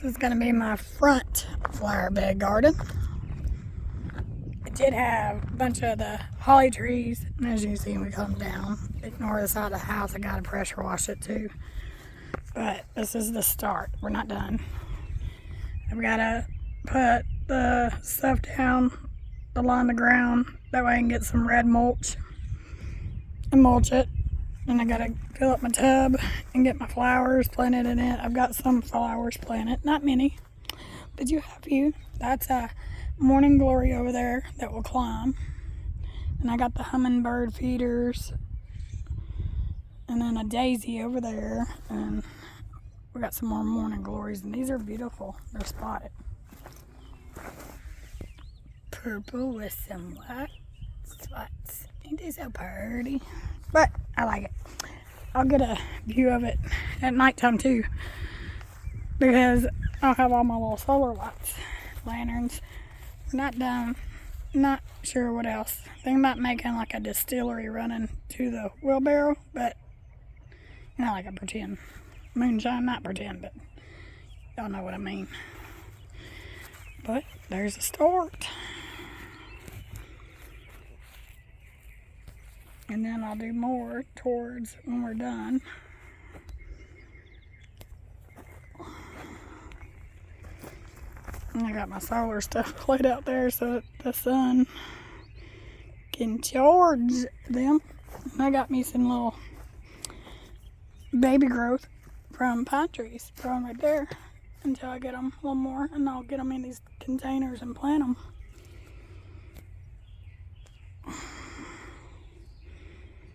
This is going to be my front flower bed garden. It did have a bunch of the holly trees, and as you can see, we cut them down. Ignore the side of the house. I got to pressure wash it too. But this is the start. We're not done. I've got to put the stuff down along the ground. That way I can get some red mulch and mulch it. And I got to fill up my tub and get my flowers planted in it. I've got some flowers planted, not many, but you have a few. That's a morning glory over there that will climb. And I got the hummingbird feeders. And then a daisy over there. And we got some more morning glories. And these are beautiful. They're spotted. Purple with some white spots. Ain't they so pretty? But I like it. I'll get a view of it at nighttime too, because I'll have all my little solar lights, lanterns. We're not done. Not sure what else. Thinking about making like a distillery running to the wheelbarrow, but like a pretend moonshine, not pretend, but y'all know what I mean. But there's a start. And then I'll do more towards when we're done. And I got my solar stuff laid out there so that the sun can charge them. And I got me some little baby growth from pine trees growing right there until I get them a little more. And I'll get them in these containers and plant them.